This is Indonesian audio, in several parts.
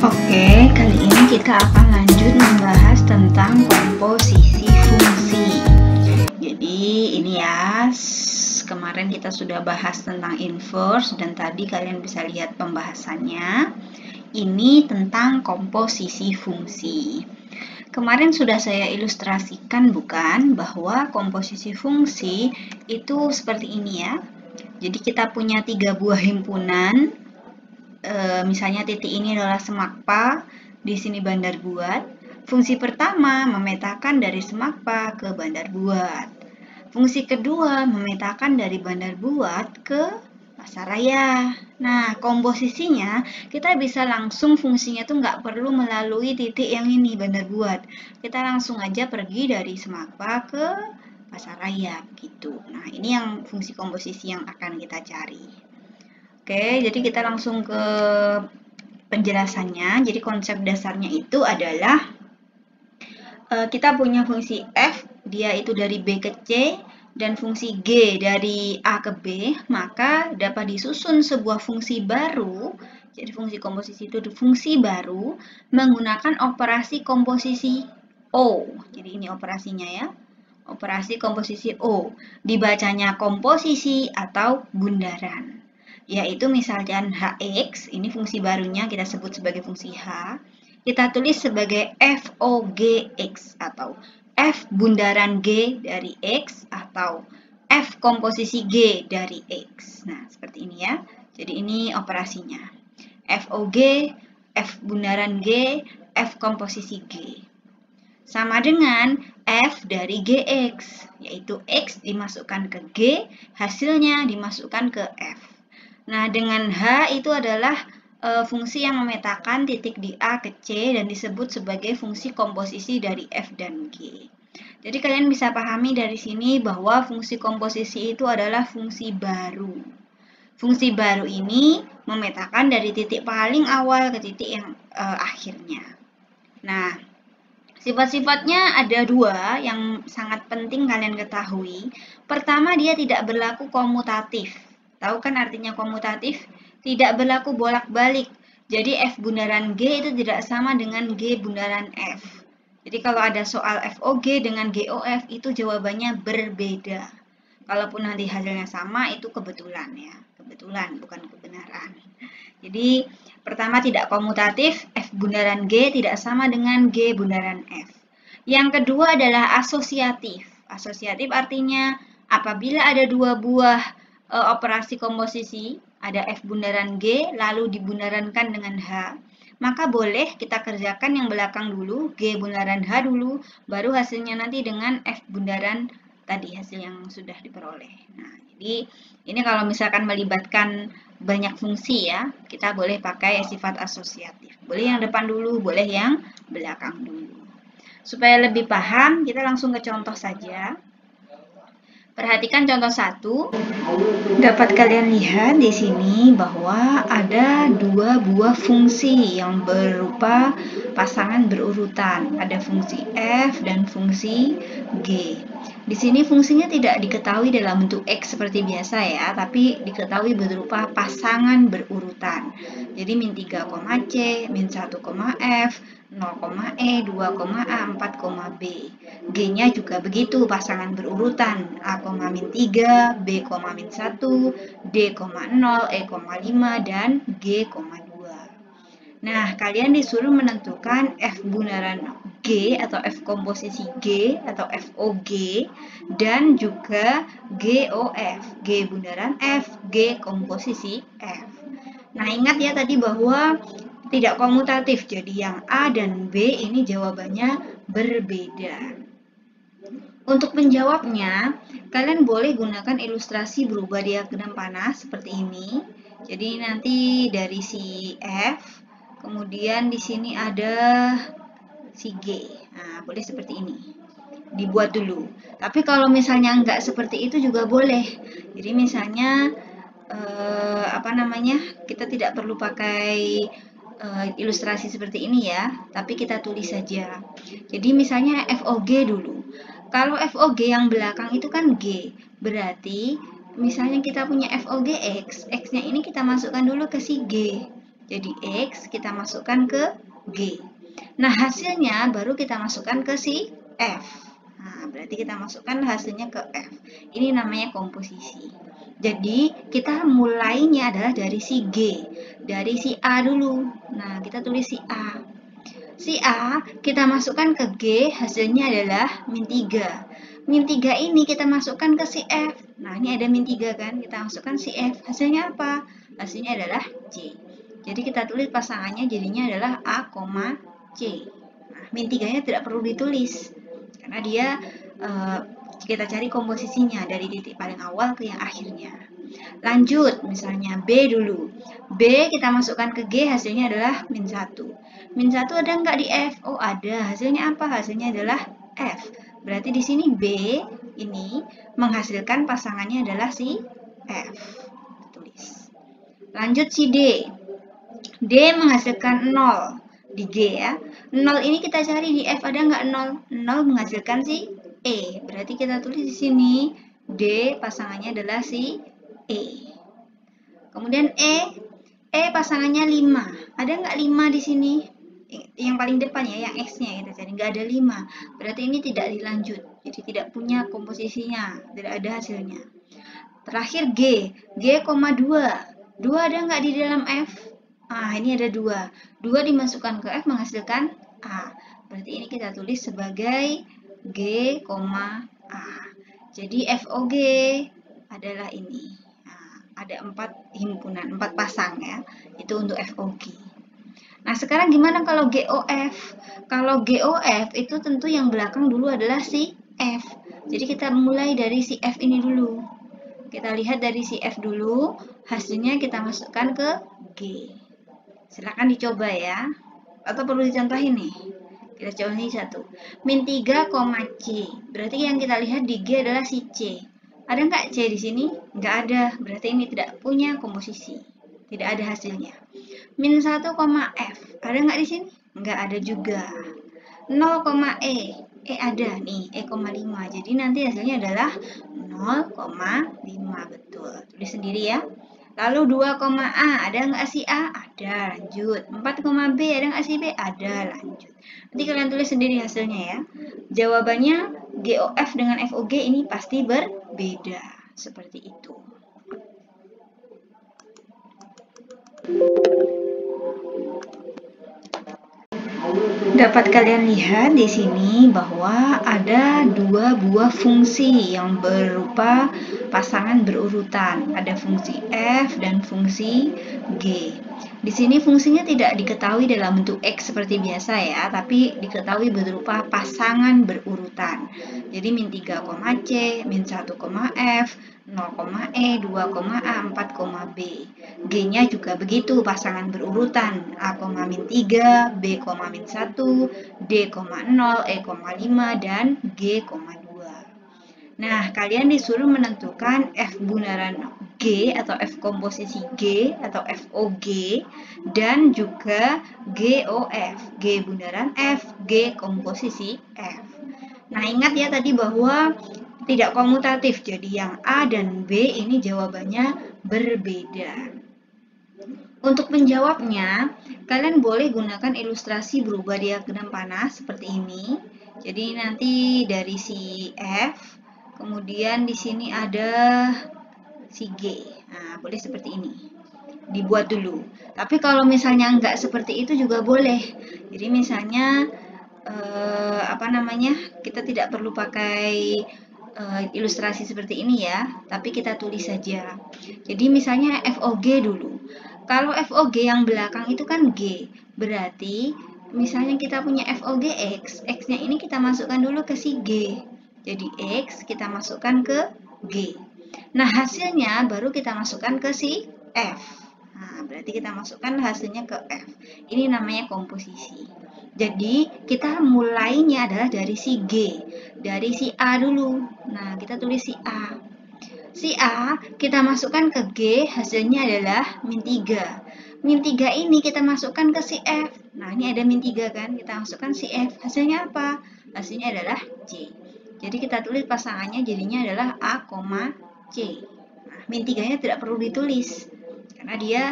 Oke, kali ini kita akan lanjut membahas tentang komposisi fungsi. Jadi ini ya, kemarin kita sudah bahas tentang inverse dan tadi kalian bisa lihat pembahasannya. Ini tentang komposisi fungsi. Kemarin sudah saya ilustrasikan bukan, bahwa komposisi fungsi itu seperti ini ya. Jadi kita punya 3 buah himpunan. Misalnya titik ini adalah semakpa, di sini bandar buat. Fungsi pertama memetakan dari semakpa ke bandar buat. Fungsi kedua memetakan dari bandar buat ke pasaraya. Nah, komposisinya kita bisa langsung fungsinya tuh nggak perlu melalui titik yang ini bandar buat. Kita langsung aja pergi dari semakpa ke pasaraya gitu. Nah, ini yang fungsi komposisi yang akan kita cari. Oke, jadi kita langsung ke penjelasannya. Jadi konsep dasarnya itu adalah kita punya fungsi f, dia itu dari b ke c, dan fungsi g dari a ke b, maka dapat disusun sebuah fungsi baru. Jadi fungsi komposisi itu fungsi baru menggunakan operasi komposisi O. Jadi ini operasinya ya. Operasi komposisi O. Dibacanya komposisi atau bundaran. Yaitu misalkan hx, ini fungsi barunya kita sebut sebagai fungsi h, kita tulis sebagai FOGX atau F bundaran G dari X atau F komposisi G dari X. Nah, seperti ini ya. Jadi ini operasinya. FOG, F bundaran G, F komposisi G. Sama dengan F dari GX, yaitu X dimasukkan ke G, hasilnya dimasukkan ke F. Nah, dengan H itu adalah fungsi yang memetakan titik di A ke C dan disebut sebagai fungsi komposisi dari F dan G. Jadi kalian bisa pahami dari sini bahwa fungsi komposisi itu adalah fungsi baru. Fungsi baru ini memetakan dari titik paling awal ke titik yang akhirnya. Nah, sifat-sifatnya ada 2 yang sangat penting kalian ketahui. Pertama, dia tidak berlaku komutatif. Tahu kan artinya komutatif? Tidak berlaku bolak-balik. Jadi F bundaran G itu tidak sama dengan G bundaran F. Jadi kalau ada soal FOG dengan GOF itu jawabannya berbeda. Kalaupun nanti hasilnya sama itu kebetulan ya. Kebetulan bukan kebenaran. Jadi pertama tidak komutatif, F bundaran G tidak sama dengan G bundaran F. Yang kedua adalah asosiatif. Asosiatif artinya apabila ada 2 buah operasi komposisi, ada F bundaran G, lalu dibundarankan dengan H, maka boleh kita kerjakan yang belakang dulu, G bundaran H dulu, baru hasilnya nanti dengan F bundaran tadi, hasil yang sudah diperoleh. Nah, jadi ini kalau misalkan melibatkan banyak fungsi ya, kita boleh pakai sifat asosiatif. Boleh yang depan dulu, boleh yang belakang dulu. Supaya lebih paham, kita langsung ke contoh saja. Perhatikan contoh 1. Dapat kalian lihat di sini bahwa ada 2 buah fungsi yang berupa pasangan berurutan. Ada fungsi f dan fungsi g. Di sini fungsinya tidak diketahui dalam bentuk x seperti biasa ya, tapi diketahui berupa pasangan berurutan. Jadi min 3, c, min 1, f, 0,E, 2,A, 4,B. G-nya juga begitu, pasangan berurutan. A, min 3, B, min 1, D, 0, E, 5, dan G, 2. Nah, kalian disuruh menentukan F bundaran G atau F komposisi G atau FOG dan juga GOF, G bundaran F, G komposisi F. Nah, ingat ya tadi bahwa tidak komutatif, jadi yang A dan B ini jawabannya berbeda. Untuk menjawabnya, kalian boleh gunakan ilustrasi berubah diagram panah seperti ini. Jadi nanti dari si F, kemudian di sini ada si G. Nah, boleh seperti ini. Dibuat dulu. Tapi kalau misalnya enggak seperti itu juga boleh. Jadi misalnya kita tidak perlu pakai ilustrasi seperti ini ya, tapi kita tulis saja. Jadi misalnya FOG dulu. Kalau FOG yang belakang itu kan G, berarti misalnya kita punya FOG X, X-nya ini kita masukkan dulu ke si G. Jadi X kita masukkan ke G. Nah, hasilnya baru kita masukkan ke si F. Nah, berarti kita masukkan hasilnya ke F. Ini namanya komposisi. Jadi, kita mulainya adalah dari si G. Dari si A dulu. Nah, kita tulis si A. Si A kita masukkan ke G, hasilnya adalah min 3. Min 3 ini kita masukkan ke si F. Nah, ini ada min 3 kan? Kita masukkan si F. Hasilnya apa? Hasilnya adalah C. Jadi kita tulis pasangannya jadinya adalah A, C. Nah, min 3-nya tidak perlu ditulis. Karena dia kita cari komposisinya dari titik paling awal ke yang akhirnya. Lanjut, misalnya B dulu. B kita masukkan ke G, hasilnya adalah min 1. Min 1 ada nggak di F? Oh, ada. Hasilnya apa? Hasilnya adalah F. Berarti di sini B ini menghasilkan pasangannya adalah si F. Tulis. Lanjut si D. D menghasilkan 0 di G ya. 0 ini kita cari di F, ada nggak 0? 0 menghasilkan si E. Berarti kita tulis di sini D pasangannya adalah si E. Kemudian E pasangannya 5. Ada nggak 5 di sini? Yang paling depan ya, yang X-nya kita cari. Nggak ada 5. Berarti ini tidak dilanjut. Jadi tidak punya komposisinya. Tidak ada hasilnya. Terakhir G. G, 2. 2 ada nggak di dalam F? Ah, ini ada 2. 2 dimasukkan ke F menghasilkan A. Berarti ini kita tulis sebagai G, A. Jadi FOG adalah ini. Ada 4 himpunan, 4 pasang ya. Itu untuk FOG. Nah, sekarang gimana kalau GOF? Kalau GOF itu tentu yang belakang dulu adalah si F. Jadi kita mulai dari si F ini dulu. Kita lihat dari si F dulu, hasilnya kita masukkan ke G. Silakan dicoba ya. Atau perlu dicontohin nih? Kita coba ini satu. Min 3, C. Berarti yang kita lihat di G adalah si C. Ada nggak C di sini? Nggak ada. Berarti ini tidak punya komposisi. Tidak ada hasilnya. Min 1, F. Ada nggak di sini? Nggak ada juga. 0, E. E ada nih, E,5. Jadi nanti hasilnya adalah 0,5. Betul. Tulis sendiri ya. Lalu 2, A. Ada nggak si A? Ada. Lanjut. 4, B. Ada nggak si B? Ada. Lanjut. Nanti kalian tulis sendiri hasilnya ya. Jawabannya GOF dengan FOG ini pasti berbeda. Seperti itu. Dapat kalian lihat di sini bahwa ada 2 buah fungsi yang berupa pasangan berurutan. Ada fungsi F dan fungsi G. Di sini fungsinya tidak diketahui dalam bentuk X seperti biasa ya, tapi diketahui berupa pasangan berurutan. Jadi min 3, C, min 1, F, 0, E, 2, A, 4, B. G-nya juga begitu, pasangan berurutan. A, min 3, B, min 1, D, 0, E, 5, dan G, 2. Nah, kalian disuruh menentukan F bundaran G atau F komposisi G atau FOG dan juga GOF, G bundaran F, G komposisi F. Nah, ingat ya tadi bahwa tidak komutatif, jadi yang A dan B ini jawabannya berbeda. Untuk menjawabnya, kalian boleh gunakan ilustrasi berubah diagram panah seperti ini. Jadi nanti dari si F, kemudian di sini ada si G. Nah, boleh seperti ini. Dibuat dulu. Tapi kalau misalnya enggak seperti itu juga boleh. Jadi misalnya kita tidak perlu pakai ilustrasi seperti ini ya, tapi kita tulis saja. Jadi misalnya FOG dulu. Kalau FOG yang belakang itu kan G, berarti misalnya kita punya FOG X, X-nya ini kita masukkan dulu ke si G. Jadi X kita masukkan ke G. Nah, hasilnya baru kita masukkan ke si F. Nah, berarti kita masukkan hasilnya ke F. Ini namanya komposisi. Jadi, kita mulainya adalah dari si G. Dari si A dulu. Nah, kita tulis si A. Si A kita masukkan ke G, hasilnya adalah min 3. Min 3 ini kita masukkan ke si F. Nah, ini ada min 3 kan? Kita masukkan si F. Hasilnya apa? Hasilnya adalah C. Jadi kita tulis pasangannya jadinya adalah A, C. Nah, min 3-nya tidak perlu ditulis. Karena dia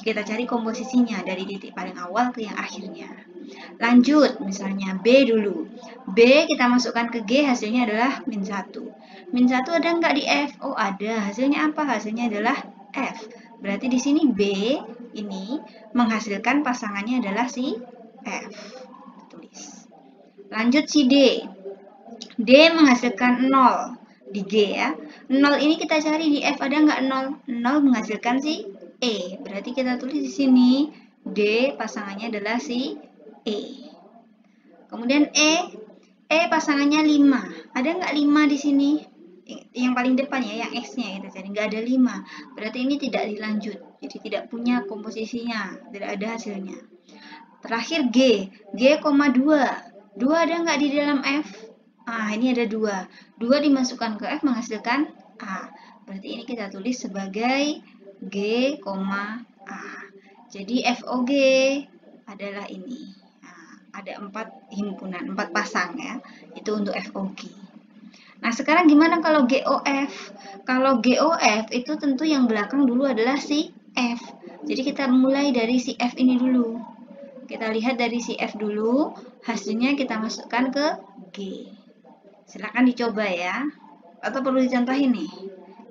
Kita cari komposisinya dari titik paling awal ke yang akhirnya. Lanjut, misalnya B dulu. B kita masukkan ke G, hasilnya adalah min 1. Min 1 ada nggak di F? Oh ada, hasilnya apa? Hasilnya adalah F. Berarti di sini B ini menghasilkan pasangannya adalah si F. Tulis. Lanjut si D. D menghasilkan 0 di G ya. 0 ini kita cari di F, ada nggak 0? 0 menghasilkan si E. Berarti kita tulis di sini D pasangannya adalah si E. Kemudian E pasangannya 5. Ada nggak 5 di sini? Yang paling depan ya, yang X-nya kita cari. Nggak ada 5. Berarti ini tidak dilanjut. Jadi tidak punya komposisinya, tidak ada hasilnya. Terakhir G 2. 2 ada nggak di dalam F? Ini ada 2. 2 dimasukkan ke F menghasilkan A. Berarti ini kita tulis sebagai G, A. Jadi FOG adalah ini. Ada 4 himpunan, 4 pasang ya. Itu untuk FOG. Nah, sekarang gimana kalau GOF? Kalau GOF itu tentu yang belakang dulu adalah si F. Jadi kita mulai dari si F ini dulu. Kita lihat dari si F dulu, hasilnya kita masukkan ke G. Silakan dicoba ya. Atau perlu dicontohin nih.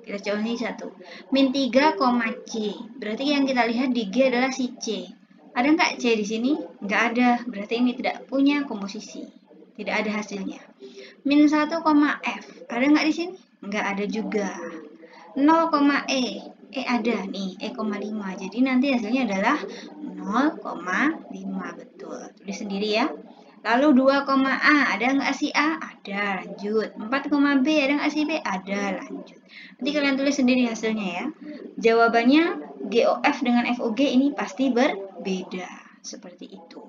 Kita coba ini 1. Min 3, C. Berarti yang kita lihat di G adalah si C. Ada nggak C di sini? Nggak ada. Berarti ini tidak punya komposisi. Tidak ada hasilnya. Min 1, F. Ada nggak di sini? Nggak ada juga. 0, E. E ada nih, E,5. Jadi nanti hasilnya adalah 0,5. Betul. Tulis sendiri ya. Lalu 2, A. Ada nggak si A? Ada. Lanjut. 4, B. Ada nggak si B? Ada. Lanjut. Nanti kalian tulis sendiri hasilnya ya. Jawabannya GOF dengan FOG ini pasti berbeda. Seperti itu.